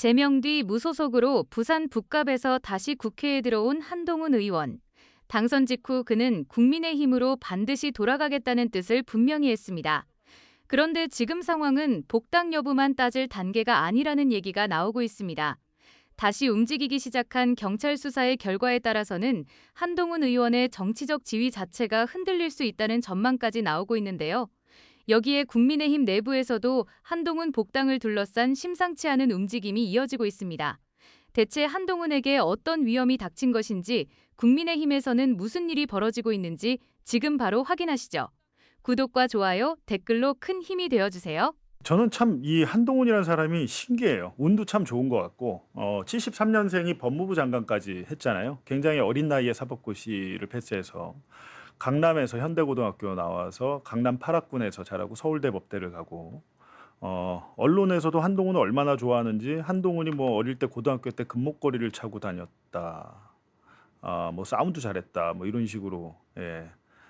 제명 뒤 무소속으로 부산 북갑에서 다시 국회에 들어온 한동훈 의원. 당선 직후 그는 국민의힘으로 반드시 돌아가겠다는 뜻을 분명히 했습니다. 그런데 지금 상황은 복당 여부만 따질 단계가 아니라는 얘기가 나오고 있습니다. 다시 움직이기 시작한 경찰 수사의 결과에 따라서는 한동훈 의원의 정치적 지위 자체가 흔들릴 수 있다는 전망까지 나오고 있는데요. 여기에 국민의힘 내부에서도 한동훈 복당을 둘러싼 심상치 않은 움직임이 이어지고 있습니다. 대체 한동훈에게 어떤 위험이 닥친 것인지, 국민의힘에서는 무슨 일이 벌어지고 있는지 지금 바로 확인하시죠. 구독과 좋아요, 댓글로 큰 힘이 되어주세요. 저는 참 이 한동훈이라는 사람이 신기해요. 운도 참 좋은 것 같고 73년생이 법무부 장관까지 했잖아요. 굉장히 어린 나이에 사법고시를 패스해서 강남에서 현대고등학교 나와서 강남 8학군에서 자라고 서울대 법대를 가고 언론에서도 한동훈을 얼마나 좋아하는지 한동훈이 뭐 어릴 때 고등학교 때 금목걸이를 차고 다녔다. 뭐 싸움도 잘했다. 뭐 이런 식으로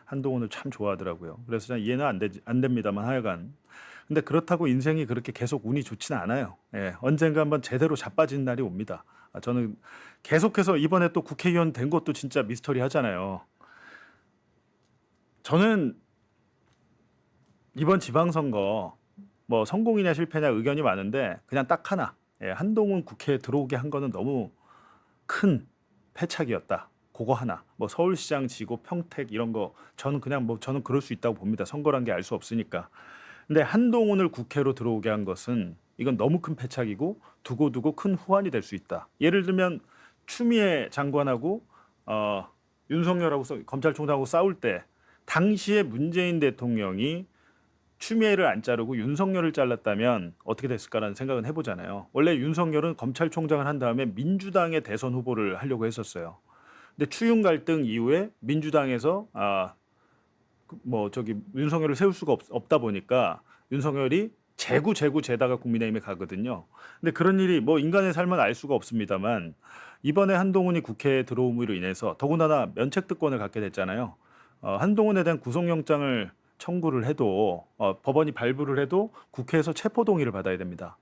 한동훈을 참 좋아하더라고요. 그래서 저는 이해는 안 됩니다만 하여간 근데 그렇다고 인생이 그렇게 계속 운이 좋지는 않아요. 언젠가 한번 제대로 자빠진 날이 옵니다. 저는 계속해서 이번에 또 국회의원 된 것도 진짜 미스터리 하잖아요. 저는 이번 지방선거 뭐 성공이냐 실패냐 의견이 많은데 그냥 딱 하나. 한동훈 국회에 들어오게 한 거는 너무 큰 패착이었다. 그거 하나. 뭐 서울시장 지고 평택 이런 거 저는 그냥 뭐 저는 그럴 수 있다고 봅니다. 선거란 게 알 수 없으니까. 근데 한동훈을 국회로 들어오게 한 것은 이건 너무 큰 패착이고 두고두고 큰 후환이 될 수 있다. 예를 들면 추미애 장관하고 윤석열하고 검찰총장하고 싸울 때 당시에 문재인 대통령이 추미애를 안 자르고 윤석열을 잘랐다면 어떻게 됐을까라는 생각은 해보잖아요. 원래 윤석열은 검찰총장을 한 다음에 민주당의 대선 후보를 하려고 했었어요. 근데 추윤 갈등 이후에 민주당에서 윤석열을 세울 수가 없다 보니까 윤석열이 재다가 국민의힘에 가거든요. 근데 그런 일이 뭐 인간의 삶은 알 수가 없습니다만 이번에 한동훈이 국회에 들어옴으로 인해서 더군다나 면책특권을 갖게 됐잖아요. 한동훈에 대한 구속영장을 청구를 해도 법원이 발부를 해도 국회에서 체포동의를 받아야 됩니다.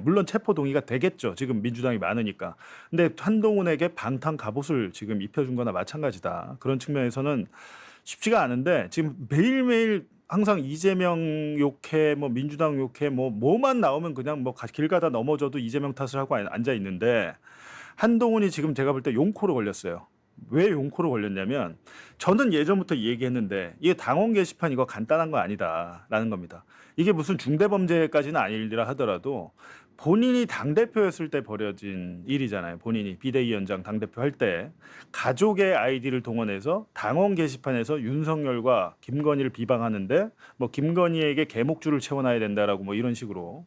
물론 체포동의가 되겠죠. 지금 민주당이 많으니까. 근데 한동훈에게 방탄 갑옷을 지금 입혀준 거나 마찬가지다. 그런 측면에서는 쉽지가 않은데 지금 매일매일 항상 이재명 욕해 뭐 민주당 욕해 뭐만 나오면 그냥 뭐 길 가다 넘어져도 이재명 탓을 하고 앉아 있는데 한동훈이 지금 제가 볼 때 용코로 걸렸어요. 왜 용코로 걸렸냐면 저는 예전부터 얘기했는데 이게 당원 게시판 이거 간단한 거 아니다라는 겁니다. 이게 무슨 중대범죄까지는 아니라 하더라도 본인이 당대표였을 때 벌어진 일이잖아요. 본인이 비대위원장 당대표 할 때 가족의 아이디를 동원해서 당원 게시판에서 윤석열과 김건희를 비방하는데 뭐 김건희에게 개목줄을 채워놔야 된다라고 뭐 이런 식으로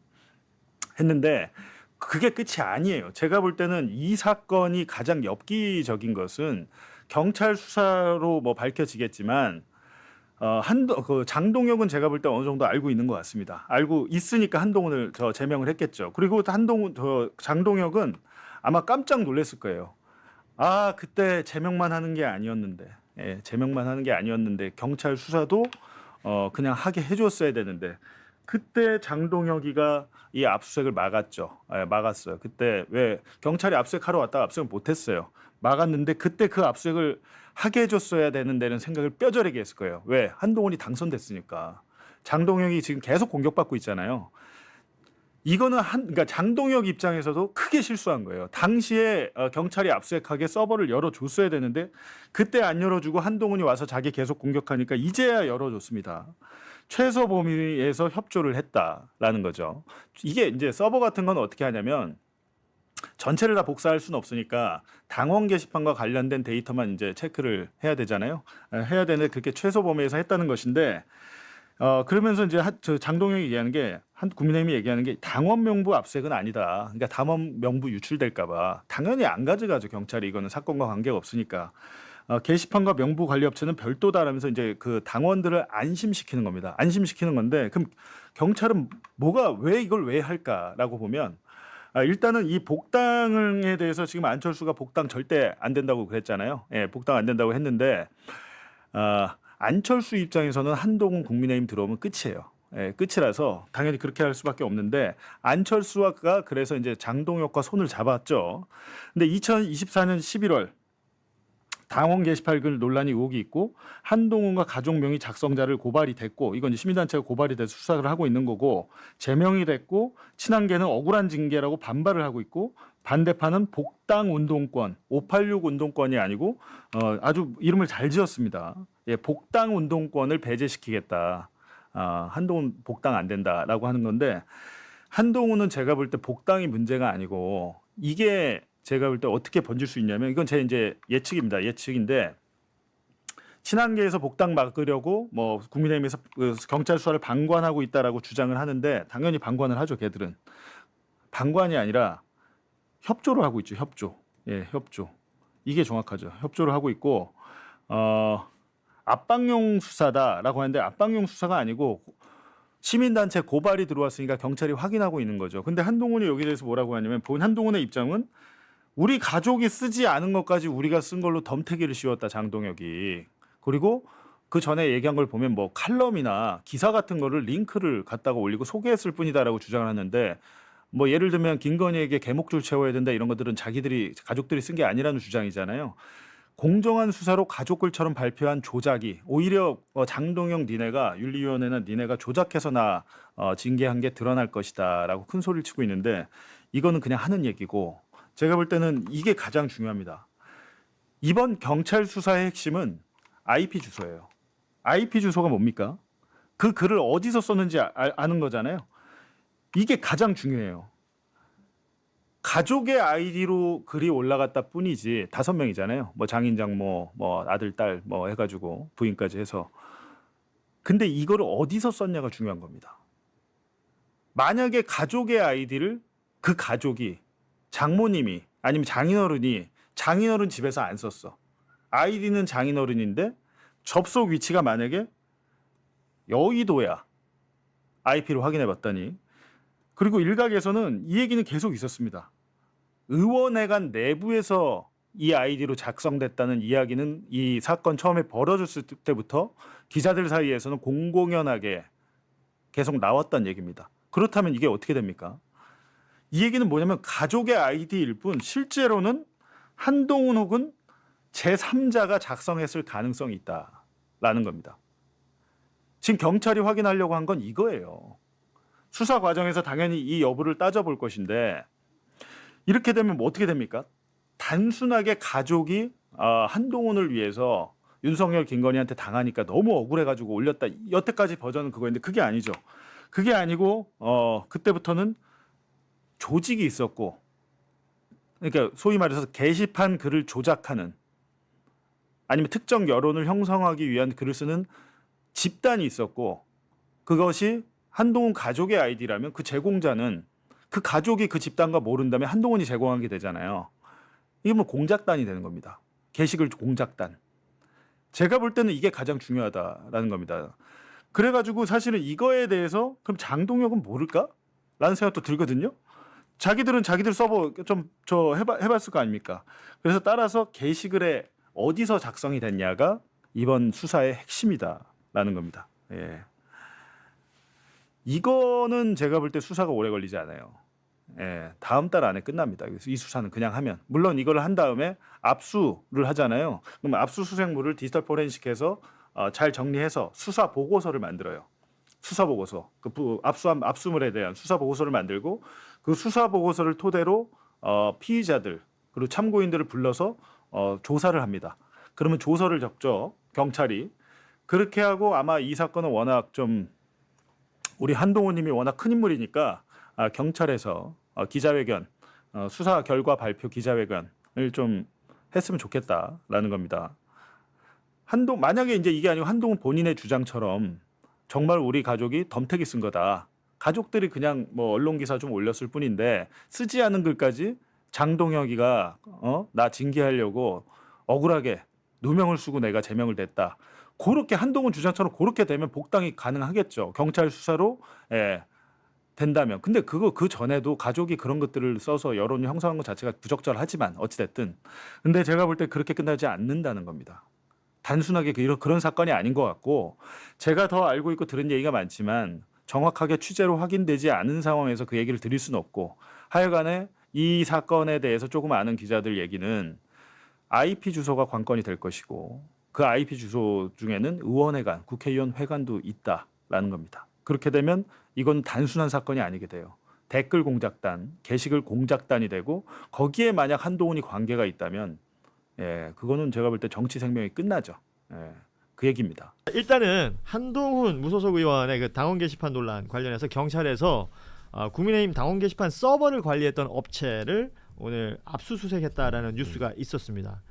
했는데 그게 끝이 아니에요. 제가 볼 때는 이 사건이 가장 엽기적인 것은 경찰 수사로 뭐 밝혀지겠지만 장동혁은 제가 볼 때 어느 정도 알고 있는 것 같습니다. 알고 있으니까 한동훈을 제명을 했겠죠. 그리고 장동혁은 아마 깜짝 놀랐을 거예요. 그때 제명만 하는 게 아니었는데, 제명만 하는 게 아니었는데 경찰 수사도 그냥 하게 해줬어야 되는데 그때 장동혁이가 이 압수수색을 막았죠. 막았어요. 그때 왜 경찰이 압수수색하러 왔다가 압수수색을 못했어요. 막았는데 그때 그 압수수색을 하게 해줬어야 되는 데는 생각을 뼈저리게 했을 거예요. 왜? 한동훈이 당선됐으니까. 장동혁이 지금 계속 공격받고 있잖아요. 이거는 그러니까 장동혁 입장에서도 크게 실수한 거예요. 당시에 경찰이 압수수색하게 서버를 열어줬어야 되는데 그때 안 열어주고 한동훈이 와서 자기 계속 공격하니까 이제야 열어줬습니다. 최소 범위에서 협조를 했다라는 거죠. 이게 이제 서버 같은 건 어떻게 하냐면 전체를 다 복사할 수는 없으니까 당원 게시판과 관련된 데이터만 이제 체크를 해야 되잖아요. 해야 되는데 그렇게 최소 범위에서 했다는 것인데 그러면서 이제 장동영이 얘기하는 게 국민의힘이 얘기하는 게 당원 명부 압수색은 아니다. 그러니까 당원 명부 유출될까봐 당연히 안 가져가죠. 경찰이 이거는 사건과 관계가 없으니까. 게시판과 명부 관리 업체는 별도다라면서 이제 그 당원들을 안심시키는 겁니다. 안심시키는 건데 그럼 경찰은 왜 이걸 왜 할까라고 보면 일단은 이 복당에 대해서 지금 안철수가 복당 절대 안 된다고 그랬잖아요. 복당 안 된다고 했는데 안철수 입장에서는 한동훈 국민의힘 들어오면 끝이에요. 예, 끝이라서 당연히 그렇게 할 수밖에 없는데 안철수가 그래서 이제 장동혁과 손을 잡았죠. 근데 2024년 11월 당원 게시판 글 논란이 의혹이 있고 한동훈과 가족 명의 작성자를 고발이 됐고 이건 이제 시민단체가 고발이 돼서 수사를 하고 있는 거고 제명이 됐고 친한계는 억울한 징계라고 반발을 하고 있고 반대파는 복당 운동권 586 운동권이 아니고 아주 이름을 잘 지었습니다. 예, 복당 운동권을 배제시키겠다. 한동훈 복당 안 된다라고 하는 건데 한동훈은 제가 볼 때 복당이 문제가 아니고 이게 제가 볼 때 어떻게 번질 수 있냐면 이건 제 이제 예측입니다. 예측인데 친한계에서 복당 막으려고 뭐 국민의힘에서 그 경찰 수사를 방관하고 있다라고 주장을 하는데 당연히 방관을 하죠. 걔들은 방관이 아니라 협조를 하고 있죠. 협조. 예, 협조. 이게 정확하죠. 협조를 하고 있고 압박용 수사다라고 하는데 압박용 수사가 아니고 시민단체 고발이 들어왔으니까 경찰이 확인하고 있는 거죠. 근데 한동훈이 여기에 대해서 뭐라고 하냐면 본 한동훈의 입장은 우리 가족이 쓰지 않은 것까지 우리가 쓴 걸로 덤태기를 씌웠다 장동혁이. 그리고 그 전에 얘기한 걸 보면 뭐 칼럼이나 기사 같은 거를 링크를 갖다가 올리고 소개했을 뿐이다라고 주장을 하는데 뭐 예를 들면 김건희에게 개목줄 채워야 된다 이런 것들은 가족들이 쓴 게 아니라는 주장이잖아요. 공정한 수사로 가족글처럼 발표한 조작이 오히려 장동영 니네가 윤리위원회나 니네가 조작해서 나 징계한 게 드러날 것이다라고 큰 소리를 치고 있는데 이거는 그냥 하는 얘기고 제가 볼 때는 이게 가장 중요합니다. 이번 경찰 수사의 핵심은 IP 주소예요. IP 주소가 뭡니까? 그 글을 어디서 썼는지 아는 거잖아요. 이게 가장 중요해요. 가족의 아이디로 글이 올라갔다 뿐이지 5명이잖아요. 뭐 장인 장모, 뭐 아들 딸 뭐 해가지고 부인까지 해서. 근데 이거를 어디서 썼냐가 중요한 겁니다. 만약에 가족의 아이디를 그 가족이 장모님이 아니면 장인어른 집에서 안 썼어. 아이디는 장인어른인데 접속 위치가 만약에 여의도야. IP로 확인해 봤더니 그리고 일각에서는 이 얘기는 계속 있었습니다. 의원회관 내부에서 이 아이디로 작성됐다는 이야기는 이 사건 처음에 벌어졌을 때부터 기자들 사이에서는 공공연하게 계속 나왔던 얘기입니다. 그렇다면 이게 어떻게 됩니까? 이 얘기는 뭐냐면 가족의 아이디일 뿐 실제로는 한동훈 혹은 제3자가 작성했을 가능성이 있다라는 겁니다. 지금 경찰이 확인하려고 한 건 이거예요. 수사 과정에서 당연히 이 여부를 따져볼 것인데 이렇게 되면 뭐 어떻게 됩니까? 단순하게 가족이 한동훈을 위해서 윤석열 김건희한테 당하니까 너무 억울해가지고 올렸다. 여태까지 버전은 그거였는데 그게 아니죠. 그게 아니고 그때부터는 조직이 있었고 그러니까 소위 말해서 게시판 글을 조작하는 아니면 특정 여론을 형성하기 위한 글을 쓰는 집단이 있었고 그것이 한동훈 가족의 아이디라면 그 제공자는 그 가족이 그 집단과 모른다면 한동훈이 제공한 게 되잖아요. 이게 뭐 공작단이 되는 겁니다. 게시글 공작단. 제가 볼 때는 이게 가장 중요하다라는 겁니다. 그래가지고 사실은 이거에 대해서 그럼 장동혁은 모를까? 라는 생각도 들거든요. 자기들은 자기들 서버 좀 해봤을 거 아닙니까? 그래서 따라서 게시글에 어디서 작성이 됐냐가 이번 수사의 핵심이다라는 겁니다. 예. 이거는 제가 볼 때 수사가 오래 걸리지 않아요. 예, 다음 달 안에 끝납니다. 그래서 이 수사는 그냥 하면 물론 이걸 한 다음에 압수를 하잖아요. 그럼 압수수색물을 디지털 포렌식해서 잘 정리해서 수사 보고서를 만들어요. 수사 보고서 그 압수물에 대한 수사 보고서를 만들고 그 수사 보고서를 토대로 피의자들 그리고 참고인들을 불러서 조사를 합니다. 그러면 조서를 적죠. 경찰이 그렇게 하고 아마 이 사건은 워낙 좀 우리 한동훈님이 워낙 큰 인물이니까 경찰에서 기자회견 수사 결과 발표 기자회견을 좀 했으면 좋겠다라는 겁니다. 만약에 이제 이게 아니고 한동훈 본인의 주장처럼 정말 우리 가족이 덤태기 쓴 거다. 가족들이 그냥 뭐 언론 기사 좀 올렸을 뿐인데 쓰지 않은 글까지 장동혁이가 나 징계하려고 억울하게 누명을 쓰고 내가 제명을 냈다. 그렇게 한동훈 주장처럼 그렇게 되면 복당이 가능하겠죠. 경찰 수사로 된다면. 근데 그 전에도 가족이 그런 것들을 써서 여론을 형성한 것 자체가 부적절하지만 어찌됐든. 근데 제가 볼 때 그렇게 끝나지 않는다는 겁니다. 단순하게 그런 사건이 아닌 것 같고 제가 더 알고 있고 들은 얘기가 많지만 정확하게 취재로 확인되지 않은 상황에서 그 얘기를 드릴 수는 없고 하여간에 이 사건에 대해서 조금 아는 기자들 얘기는 IP 주소가 관건이 될 것이고 그 IP 주소 중에는 의원회관, 국회의원 회관도 있다라는 겁니다. 그렇게 되면 이건 단순한 사건이 아니게 돼요. 댓글 공작단, 게시글 공작단이 되고 거기에 만약 한동훈이 관계가 있다면 그거는 제가 볼 때 정치 생명이 끝나죠. 그 얘기입니다. 일단은 한동훈 무소속 의원의 그 당원 게시판 논란 관련해서 경찰에서 국민의힘 당원 게시판 서버를 관리했던 업체를 오늘 압수수색했다라는 뉴스가 있었습니다.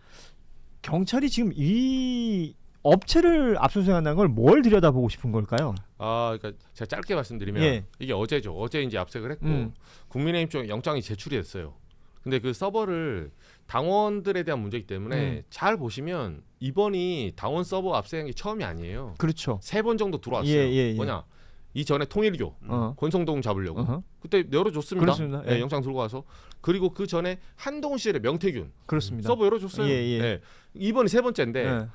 경찰이 지금 이 업체를 압수수색한다는 걸 뭘 들여다보고 싶은 걸까요? 그러니까 제가 짧게 말씀드리면 이게 어제죠. 어제 이제 압색을 했고 국민의힘 쪽 영장이 제출이 됐어요. 근데 그 서버를 당원들에 대한 문제이기 때문에 잘 보시면 이번이 당원 서버 압색한 게 처음이 아니에요. 그렇죠. 3번 정도 들어왔어요. 뭐냐? 이전에 통일교 권성동 잡으려고 그때 열어줬습니다. 그렇습니다. 영장 들고 와서 그리고 그 전에 한동훈 시절에 명태균 그렇습니다. 서버 열어줬어요. 이번이 3번째인데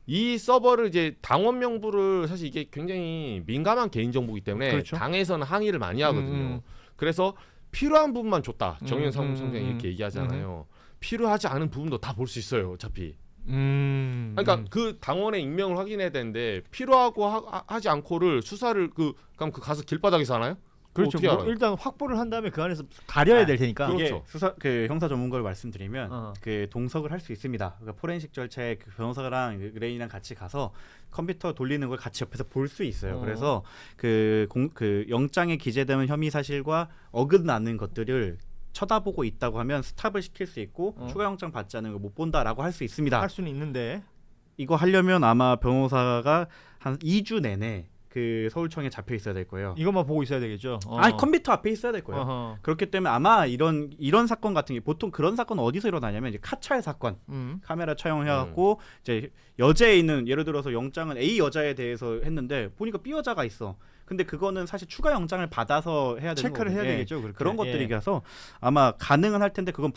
이 서버를 이제 당원 명부를 사실 이게 굉장히 민감한 개인 정보이기 때문에 그렇죠. 당에서는 항의를 많이 하거든요. 그래서 필요한 부분만 줬다. 정의연 사무총장이 이렇게 얘기하잖아요. 필요하지 않은 부분도 다 볼 수 있어요. 어차피. 그러니까 그 당원의 익명을 확인해야 되는데 필요하고 하지 않고를 수사를 그럼 가서 길바닥에서 하나요? 그렇죠. 어떻게 알아요? 일단 확보를 한 다음에 그 안에서 가려야 될 테니까. 그렇죠. 이게 수사 그 형사 전문가를 말씀드리면 그 동석을 할 수 있습니다. 그러니까 포렌식 절차에 그 변호사랑 의뢰인이랑 같이 가서 컴퓨터 돌리는 걸 같이 옆에서 볼 수 있어요. 그래서 그 영장에 기재되는 혐의 사실과 어긋나는 것들을 쳐다보고 있다고 하면 스탑을 시킬 수 있고 추가 영장 받지 않은 걸 못 본다라고 할 수 있습니다. 할 수는 있는데 이거 하려면 아마 변호사가 한 2주 내내 그 서울청에 잡혀 있어야 될 거예요. 이것만 보고 있어야 되겠죠. 아니 컴퓨터 앞에 있어야 될 거예요. 그렇기 때문에 아마 이런 사건 같은 게 보통 그런 사건은 어디서 일어나냐면 이제 카찰 사건 카메라 촬영해갖고 이제 여자에 있는 예를 들어서 영장은 A 여자에 대해서 했는데 보니까 B 여자가 있어. 근데 그거는 사실 추가 영장을 받아서 해야 되는 체크를 해야 되겠죠. 그렇게. 그런 것들이라서 아마 가능은 할 텐데 그건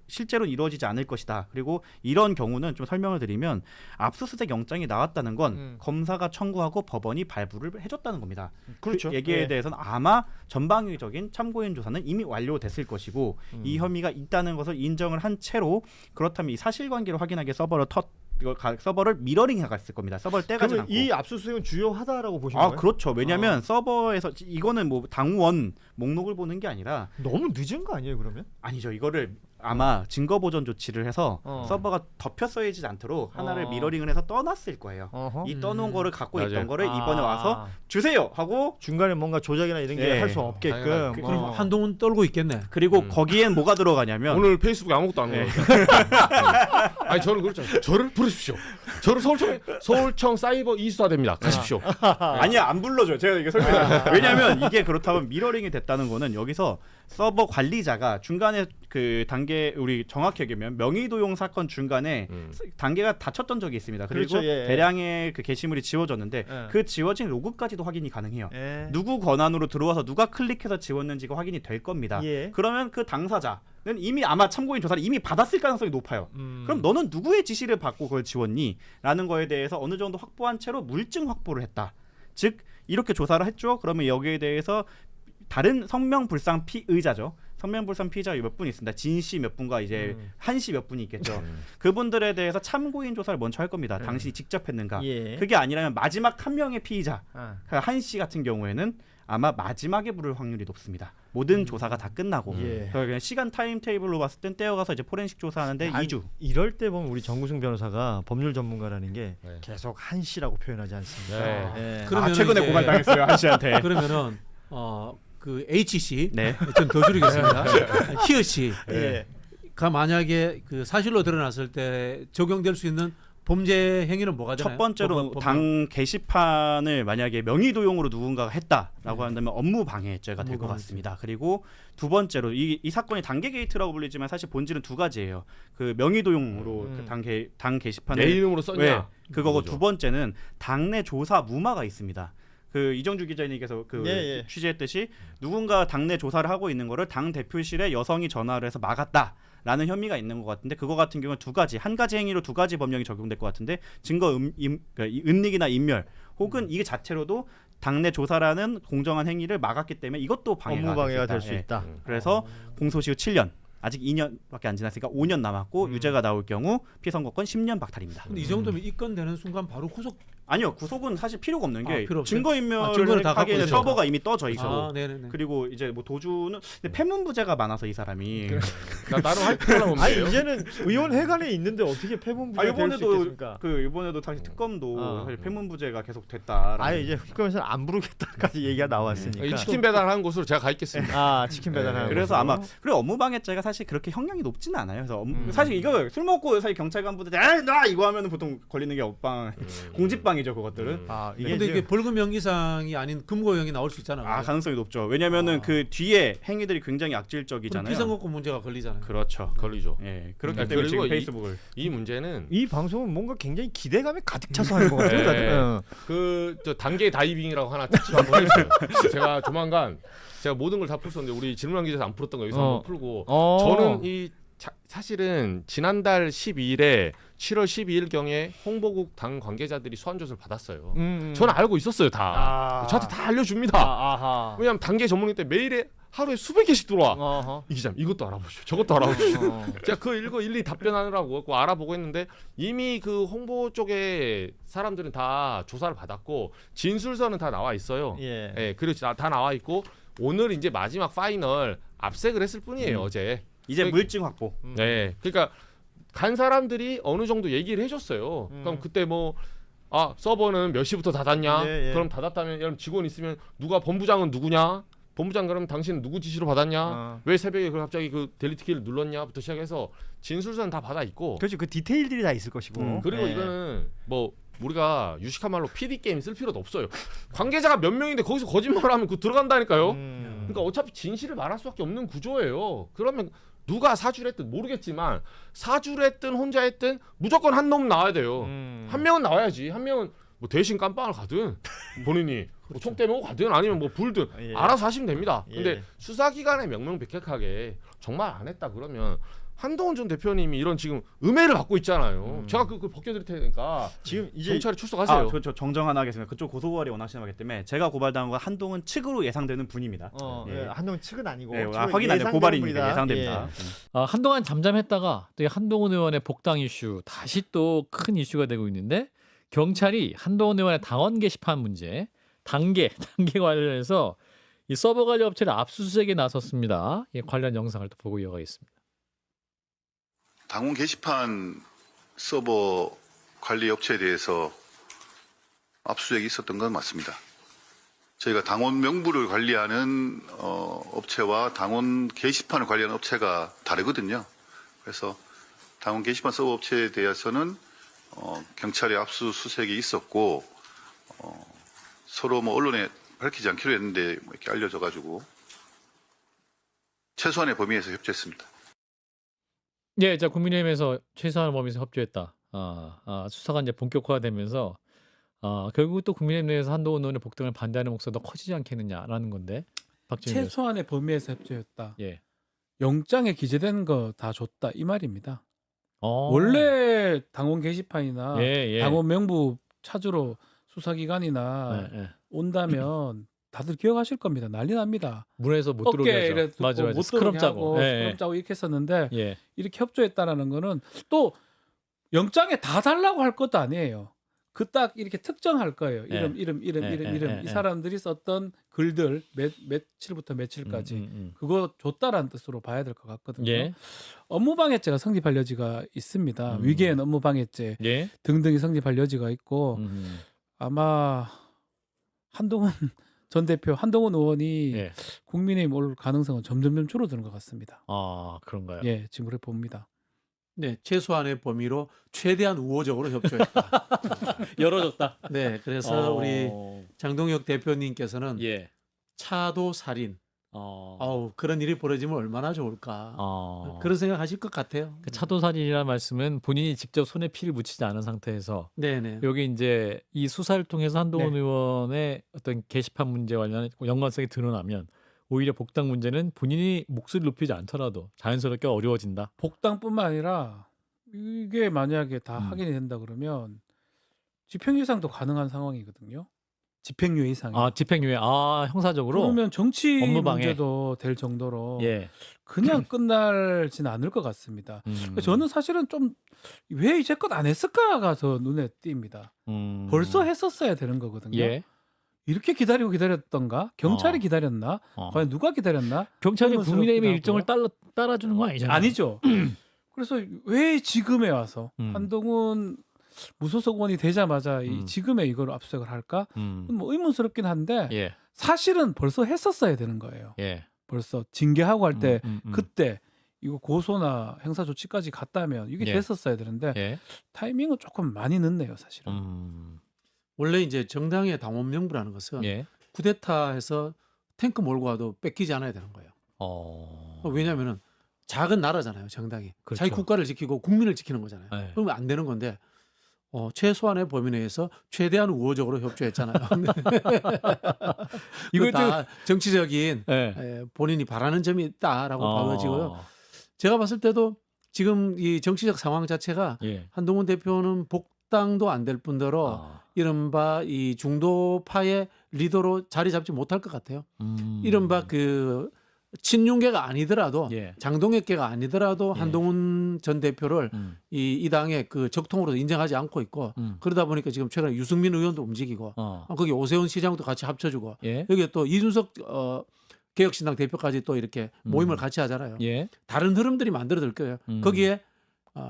실제로 이루어지지 않을 것이다. 그리고 이런 경우는 좀 설명을 드리면 압수수색 영장이 나왔다는 건 검사가 청구하고 법원이 발부를 해줬다는 겁니다. 그렇죠. 그 얘기에 대해서는 아마 전방위적인 참고인 조사는 이미 완료됐을 것이고 이 혐의가 있다는 것을 인정을 한 채로 그렇다면 이 사실관계를 확인하기 서버를 미러링 해갔을 겁니다. 서버를 떼가지 않고. 이 압수수색은 주요하다라고 보시는 거예요? 그렇죠. 왜냐하면 서버에서 이거는 뭐 당원 목록을 보는 게 아니라 너무 늦은 거 아니에요, 그러면? 아니죠. 이거를 아마 증거 보존 조치를 해서 서버가 덮여 써있지 않도록 하나를 미러링을 해서 떠났을 거예요. 이 떠놓은 거를 갖고 맞아요. 있던 거를 이번에 와서 주세요 하고 중간에 뭔가 조작이나 이런 게 할 수 없게끔. 당연하죠. 그럼 한동훈 떨고 있겠네. 그리고 거기엔 뭐가 들어가냐면 오늘 페이스북에 아무것도 안 올라요. 아니 저는 그렇잖아요. 저를 부르십시오. 저를 서울청 사이버 이수사됩니다. 가십시오. 아니야 안 불러줘요. 제가 이게 설명해요. 왜냐하면 이게 그렇다면 미러링이 됐다는 거는 여기서 서버 관리자가 중간에 그 단계 우리 정확히 얘기하면 명의도용 사건 중간에 단계가 닫혔던 적이 있습니다. 그리고 그렇죠, 예. 대량의 그 게시물이 지워졌는데 예. 그 지워진 로그까지도 확인이 가능해요. 예. 누구 권한으로 들어와서 누가 클릭해서 지웠는지가 확인이 될 겁니다. 예. 그러면 그 당사자는 이미 아마 참고인 조사를 이미 받았을 가능성이 높아요. 그럼 너는 누구의 지시를 받고 그걸 지웠니? 라는 거에 대해서 어느 정도 확보한 채로 물증 확보를 했다. 즉 이렇게 조사를 했죠. 그러면 여기에 대해서 다른 성명불상 피의자죠. 성명불상 피의자 몇 분 있습니다. 진 씨 몇 분과 이제 한 씨 몇 분이 있겠죠. 그분들에 대해서 참고인 조사를 먼저 할 겁니다. 당신이 직접 했는가. 예. 그게 아니라면 마지막 한 명의 피의자 아. 한 씨 같은 경우에는 아마 마지막에 부를 확률이 높습니다. 모든 조사가 다 끝나고 예. 그냥 시간 타임 테이블로 봤을 땐 떼어가서 이제 포렌식 조사하는데 2주. 이럴 때 보면 우리 정구승 변호사가 법률 전문가라는 게 네. 계속 한 씨라고 표현하지 않습니까? 네. 예. 그러면은 최근에 이제- 고발당했어요 한 씨한테. 그러면은 그 H 씨, 네. 좀 더 줄이겠습니다. 히어 씨가 예. 만약에 그 사실로 드러났을 때 적용될 수 있는 범죄 행위는 뭐가 되나요? 첫 번째로 당 게시판을 만약에 명의도용으로 누군가가 했다라고 한다면 업무 방해죄가 될 것 업무 방해죄. 같습니다. 그리고 두 번째로 이 사건이 단계 게이트라고 불리지만 사실 본질은 두 가지예요. 그 명의도용으로 그 당 게시판에 내 이름으로 썼냐? 왜? 그거고 그거죠. 두 번째는 당내 조사 무마가 있습니다. 그 이정주 기자님께서 그 예. 취재했듯이 누군가 당내 조사를 하고 있는 거를 당 대표실에 여성이 전화를 해서 막았다라는 혐의가 있는 것 같은데 그거 같은 경우는 두 가지 한 가지 행위로 두 가지 법령이 적용될 것 같은데 증거 은닉이나 인멸 혹은 이게 자체로도 당내 조사라는 공정한 행위를 막았기 때문에 이것도 업무 방해가 될 수 예. 있다. 그래서 공소시효 7년, 아직 2년밖에 안 지났으니까 5년 남았고 유죄가 나올 경우 피선거권 10년 박탈입니다. 근데 이 정도면 입건되는 순간 바로 구속. 아니요, 구속은 사실 필요가 없는 게 필요 없어요? 증거인멸을 증거를 다 갖고 하기에는 있죠. 서버가 이미 떠져 있어. 네네네. 그리고 이제 뭐 도주는 근데 패문부제가 많아서 이 사람이 나름 할 필요는 아니 없는데요. 이제는 의원회관에 있는데 어떻게 패문부가 될 수 이번에도 있겠습니까? 이번에도 다시 특검도 아. 사실 패문부제가 계속 됐다. 아예 이제 특검에서 안 부르겠다까지 얘기가 나왔으니까. 이 치킨 배달하는 곳으로 제가 가 있겠습니다. 아 치킨 배달하는. 그래서 곳으로. 아마 그리고 업무방해죄가 사실 그렇게 형량이 높지는 않아요. 그래서 사실 이거 술 먹고 사실 경찰 간부들 나 이거 하면은 보통 걸리는 게 업방 공직방이죠 그것들은. 아 근데 이게 벌금형 이상이 아닌 금고형이 나올 수 있잖아요. 가능성이 높죠. 왜냐면은 그 뒤에 행위들이 굉장히 악질적이잖아요. 피선거권 문제가 걸리잖아요. 그렇죠. 걸리죠. 예, 그렇기 네, 때문에 그리고 지금 이- 페이스북을 이 문제는 이 방송은 뭔가 굉장히 기대감에 가득 차서 하는 것 같아요. 네. 다들. 어. 저 단계 다이빙이라고 하나 특집 한번 해주세요. 제가 조만간 제가 모든 걸 다 풀었는데 우리 질문한 기자에서 안 풀었던 거 여기서 한번 풀고 저는 이 사실은 지난달 12일에 7월 12일 경에 홍보국 당 관계자들이 소환조사를 받았어요. 저는 알고 있었어요 다. 저한테 다 알려줍니다. 아하. 왜냐하면 단계 전문의 때 매일에 하루에 수백 개씩 들어와. 어허. 이 기자님 이것도 알아보시오. 저것도 알아보시오. 제가 그 읽어 일일이 답변하느라고 그거 알아보고 했는데 이미 그 홍보 쪽에 사람들은 다 조사를 받았고 진술서는 다 나와 있어요. 예. 예, 그리고 다 나와 있고 오늘 이제 마지막 파이널 압색을 했을 뿐이에요 어제. 이제 그- 물증 확보. 네, 그러니까 간 사람들이 어느 정도 얘기를 해줬어요. 그럼 그때 뭐 서버는 몇 시부터 닫았냐? 예, 예. 그럼 닫았다면 여러분 직원 있으면 누가 본부장은 누구냐? 본부장 그러면 당신은 누구 지시로 받았냐? 왜 새벽에 그 갑자기 그 델리트 키를 눌렀냐?부터 시작해서 진술서는 다 받아 있고. 그렇죠. 그 디테일들이 다 있을 것이고. 그리고 예. 이거는 뭐 우리가 유식한 말로 PD 게임 쓸 필요도 없어요. 관계자가 몇 명인데 거기서 거짓말하면 그 들어간다니까요. 그러니까 어차피 진실을 말할 수밖에 없는 구조예요. 그러면 누가 사주를 했든 모르겠지만 사주를 했든 혼자 했든 무조건 한 놈 나와야 돼요. 한 명은 나와야지. 한 명은 뭐 대신 깜빵을 가든 본인이 뭐 총 때리고 가든 아니면 뭐 불든 예. 알아서 하시면 됩니다. 예. 근데 수사기관에 명명백백하게 정말 안 했다 그러면 한동훈 전 대표님이 이런 지금 음해를 받고 있잖아요. 제가 그 벗겨드릴 테니까 지금 이제 경찰에 출석하세요. 저 정정 하나 하겠습니다. 그쪽 고소고발이 원하시는 거기 때문에 제가 고발당한 건 한동훈 측으로 예상되는 분입니다. 예. 예. 한동 측은 아니고 예, 측은 확인 안 돼요. 예상되는 고발이니까 분이다. 예상됩니다. 예. 한동안 잠잠했다가 또 이 한동훈 의원의 복당 이슈 다시 또 큰 이슈가 되고 있는데 경찰이 한동훈 의원의 당원 게시판 문제 단계 관련해서 이 서버 관리 업체를 압수수색에 나섰습니다. 이 관련 영상을 또 보고 이어가겠습니다. 당원 게시판 서버 관리 업체에 대해서 압수수색이 있었던 건 맞습니다. 저희가 당원 명부를 관리하는 업체와 당원 게시판을 관리하는 업체가 다르거든요. 그래서 당원 게시판 서버 업체에 대해서는 경찰의 압수수색이 있었고 서로 뭐 언론에 밝히지 않기로 했는데 뭐 이렇게 알려져가지고 최소한의 범위에서 협조했습니다. 예, 자 국민의힘에서 최소한 범위에서 협조했다. 수사가 이제 본격화되면서 결국 또 국민의힘 내에서 한동훈 의원의 복당을 반대하는 목소리가 더 커지지 않겠느냐라는 건데 박진영 의원. 최소한의 범위에서 협조했다. 예. 영장에 기재된 거 다 줬다 이 말입니다. 어. 원래 당원 게시판이나 예. 당원 명부 찾으러 수사기관이나 예. 온다면 다들 기억하실 겁니다. 난리 납니다. 문에서 못 들어오게 어깨 하죠. 이래 듣고 맞아. 못 스크럼 들어오게 짜고. 하고 예, 스크럼 짜고 이렇게 했었는데 예. 이렇게 협조했다라는 거는 또 영장에 다 달라고 할 것도 아니에요. 그 딱 이렇게 특정할 거예요. 이름 예. 이 사람들이 썼던 글들 며칠부터 며칠까지 그거 줬다라는 뜻으로 봐야 될 것 같거든요. 예. 업무방해죄가 성립할 여지가 있습니다. 위계엔 업무방해죄 예. 등등이 성립할 여지가 있고 아마 한동훈 전 대표, 한동훈 의원이 예. 국민의힘 올 가능성은 점점 줄어드는 것 같습니다. 그런가요? 예, 지금 그렇게 봅니다. 네, 최소한의 범위로 최대한 우호적으로 협조했다. 열어줬다. 네, 그래서 우리 어. 장동혁 대표님께서는 예. 차도 살인. 그런 일이 벌어지면 얼마나 좋을까. 그런 생각하실 것 같아요. 그 차도살인이라는 말씀은 본인이 직접 손에 피를 묻히지 않은 상태에서 네네. 여기 이제 이 수사를 통해서 한동훈 네. 의원의 어떤 게시판 문제와 관련한 연관성이 드러나면 오히려 복당 문제는 본인이 목소리를 높이지 않더라도 자연스럽게 어려워진다. 복당뿐만 아니라 이게 만약에 다 확인이 된다 그러면 집행유예상도 가능한 상황이거든요. 집행유예 이상이에요. 아 집행유예. 아 형사적으로. 그러면 정치 업무방해. 문제도 될 정도로 예. 그냥 끝날지는 않을 것 같습니다. 저는 사실은 좀 왜 이제껏 안 했을까가 더 눈에 띕니다. 벌써 했었어야 되는 거거든요. 예. 이렇게 기다렸던가? 경찰이 어. 기다렸나? 과연 누가 기다렸나? 경찰이 국민의힘의 의문스럽기도 일정을 따라주는 거 아니잖아요. 아니죠. 그래서 왜 지금에 와서 음. 한동훈 무소속 의원이 되자마자 음. 지금에 이걸 압수수색을 할까? 음. 뭐 의문스럽긴 한데 예. 사실은 벌써 했었어야 되는 거예요. 예. 벌써 징계하고 할 때 음. 그때 이거 고소나 형사 조치까지 갔다면 이게 예. 됐었어야 되는데 예. 타이밍은 조금 많이 늦네요, 사실은. 원래 이제 정당의 당원 명부라는 것은 예. 쿠데타해서 탱크 몰고 와도 뺏기지 않아야 되는 거예요. 왜냐하면은 작은 나라잖아요, 정당이. 그렇죠. 자기 국가를 지키고 국민을 지키는 거잖아요. 예. 그러면 안 되는 건데 최소한의 범위 내에서 최대한 우호적으로 협조했잖아요. 이거 다 정치적인 예. 본인이 바라는 점이 있다라고 봐지고요. 어. 제가 봤을 때도 지금 이 정치적 상황 자체가 예. 한동훈 대표는 복당도 안 될 뿐더러 이른바 이 중도파의 리더로 자리 잡지 못할 것 같아요. 이른바 그 친윤계가 아니더라도 예. 장동혁계가 아니더라도 예. 한동훈 전 대표를 이 당의 그 적통으로 인정하지 않고 있고 그러다 보니까 지금 최근에 유승민 의원도 움직이고 거기 오세훈 시장도 같이 합쳐주고 예. 여기에 또 이준석 개혁신당 대표까지 또 이렇게 모임을 같이 하잖아요. 예. 다른 흐름들이 만들어질 거예요. 거기에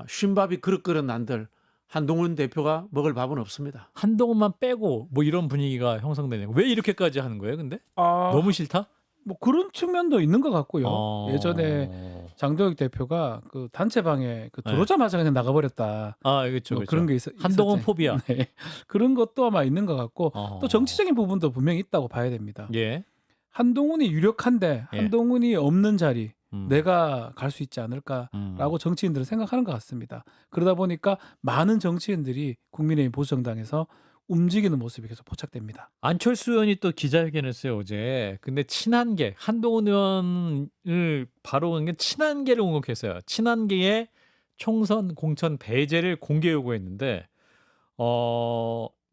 쉰밥이 그릇 그릇 난들 한동훈 대표가 먹을 밥은 없습니다. 한동훈만 빼고 뭐 이런 분위기가 형성되네요. 왜 이렇게까지 하는 거예요, 근데? 아, 너무 싫다? 뭐 그런 측면도 있는 것 같고요. 어. 예전에 장동혁 대표가 그 단체방에 그 네. 들어오자마자 그냥 나가버렸다. 아, 그렇죠. 뭐 그렇죠. 그런 게 한동훈 있었지. 포비아. 네. 그런 것도 아마 있는 것 같고 어. 또 정치적인 부분도 분명히 있다고 봐야 됩니다. 예. 한동훈이 유력한데 예. 한동훈이 없는 자리 음. 내가 갈 수 있지 않을까라고 음. 정치인들은 생각하는 것 같습니다. 그러다 보니까 많은 정치인들이 국민의힘 보수정당에서 움직이는 모습이 계속 포착됩니다. 안철수 의원이 또 기자회견했어요 어제. 근데 친한계 한동훈 의원을 바로 간 게 친한계를 공격했어요. 친한계의 총선 공천 배제를 공개 요구했는데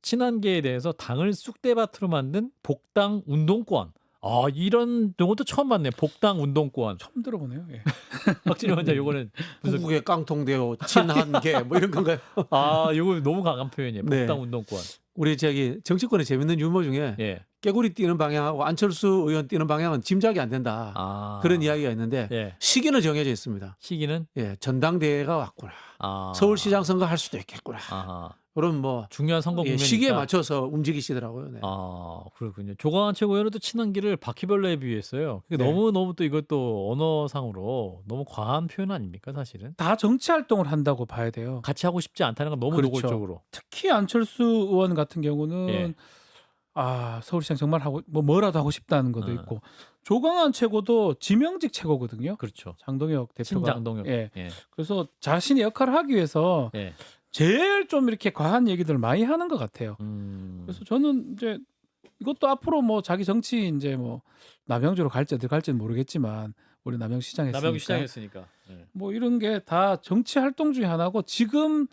친한계에 대해서 당을 쑥대밭으로 만든 복당 운동권. 아 이런 용어도 처음 봤네. 복당 운동권. 처음 들어보네요. 예. 박진희 원장 요거는 무슨 후국의 깡통대오 친한계 뭐 이런 건가요? 아 요거 너무 강한 표현이에요. 네. 복당 운동권. 우리 저기 정치권의 재밌는 유머 중에 예. 깨구리 뛰는 방향하고 안철수 의원 뛰는 방향은 짐작이 안 된다. 아 그런 이야기가 있는데 예. 시기는 정해져 있습니다. 시기는 예, 전당대회가 왔구나. 아 서울시장 선거 할 수도 있겠구나. 아하. 그런 뭐 중요한 선거 예, 국면이니까. 시기에 맞춰서 움직이시더라고요. 네. 아 그렇군요. 조광한 최고위원은 또 친한계를 바퀴벌레에 비유했어요. 그게 네. 너무 또 이것도 언어상으로 너무 과한 표현 아닙니까 사실은? 다 정치 활동을 한다고 봐야 돼요. 같이 하고 싶지 않다는 건 너무 그렇죠. 노골적으로. 특히 안철수 의원 같은 경우는 예. 서울시장 정말 하고 뭐라도 하고 싶다는 것도 있고 조광한 최고도 지명직 최고거든요. 그렇죠. 장동혁 대표가. 친장동혁. 예. 예. 그래서 자신의 역할을 하기 위해서 예. 제일 좀 이렇게 과한 얘기들을 많이 하는 것 같아요. 그래서 저는 이제 이것도 앞으로 뭐 자기 정치 이제 뭐 남양주로 갈지 어디 갈지는 모르겠지만 우리 남양시장 했으니까 남양주 시장했으니까. 예. 뭐 이런 게 다 정치 활동 중에 하나고 지금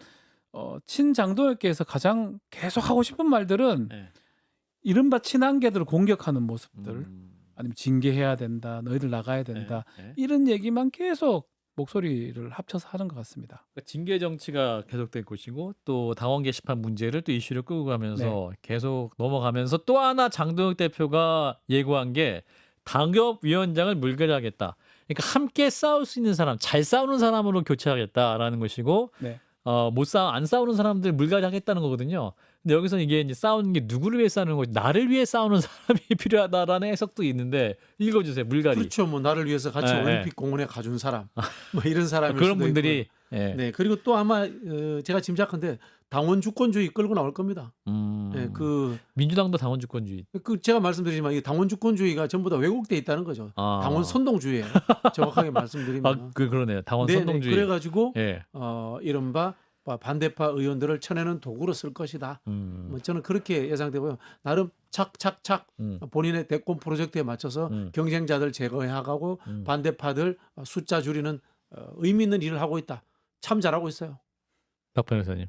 친장동혁계에서 가장 계속 하고 싶은 말들은 예. 이른바 친한계들을 공격하는 모습들 아니면 징계해야 된다 너희들 나가야 된다 예. 이런 얘기만 계속 목소리를 합쳐서 하는 것 같습니다. 그러니까 징계 정치가 계속될 것이고 또 당원 게시판 문제를 또 이슈를 끌고 가면서 계속 넘어가면서 또 하나 장동혁 대표가 예고한 게 당협위원장을 물갈이하겠다. 그러니까 함께 싸울 수 있는 사람, 잘 싸우는 사람으로 교체하겠다라는 것이고 네. 안 싸우는 사람들 물갈이하겠다는 거거든요. 근데 여기서 이게 이제 싸우는 게 누구를 위해 싸우는 거지? 나를 위해 싸우는 사람이 필요하다라는 해석도 있는데 읽어주세요. 물갈이. 그렇죠. 뭐 나를 위해서 같이 예, 올림픽 공원에 가준 사람, 뭐 이런 사람일 그런 수도 분들이 있고요. 예. 네. 그리고 또 아마 제가 짐작한데 당원 주권주의 끌고 나올 겁니다. 예, 민주당도 당원 주권주의. 제가 말씀드리지만 이 당원 주권주의가 전부 다 왜곡돼 있다는 거죠. 당원 선동주의예요. 정확하게 말씀드리면. 그러네요. 당원 네네, 선동주의. 그래가지고 예. 이른바 반대파 의원들을 쳐내는 도구로 쓸 것이다. 뭐 저는 그렇게 예상되고요. 나름 착착착 본인의 대권 프로젝트에 맞춰서 경쟁자들 제거해가고 반대파들 숫자 줄이는 의미 있는 일을 하고 있다. 참 잘하고 있어요. 박 변호사님.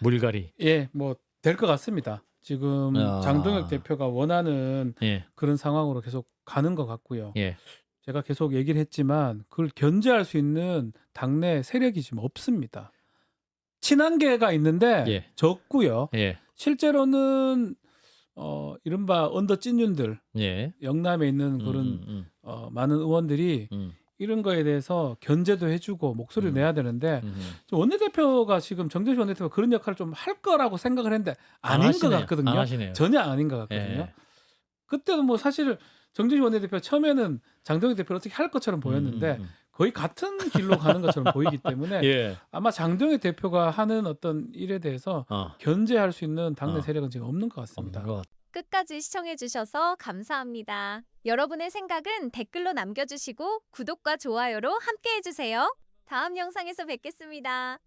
물갈이. 예, 뭐 될 것 같습니다. 지금 아. 장동혁 대표가 원하는 예. 그런 상황으로 계속 가는 것 같고요. 예. 제가 계속 얘기를 했지만 그걸 견제할 수 있는 당내 세력이 지금 없습니다. 친한계가 있는데 예. 적고요. 예. 실제로는 이른바 언더 찐윤들 예. 영남에 있는 그런 많은 의원들이 이런 거에 대해서 견제도 해주고 목소리를 내야 되는데 원내대표가 지금 정재수 원내대표가 그런 역할을 좀 할 거라고 생각을 했는데 아닌 것 같거든요. 안 하시네요. 전혀 아닌 것 같거든요. 예. 그때는 뭐 사실 정재수 원내대표 처음에는 장동혁 대표를 어떻게 할 것처럼 보였는데 거의 같은 길로 가는 것처럼 보이기 때문에 예. 아마 장동혁 대표가 하는 어떤 일에 대해서 견제할 수 있는 당내 세력은 지금 없는 것 같습니다. 끝까지 시청해주셔서 감사합니다. 여러분의 생각은 댓글로 남겨주시고 구독과 좋아요로 함께해주세요. 다음 영상에서 뵙겠습니다.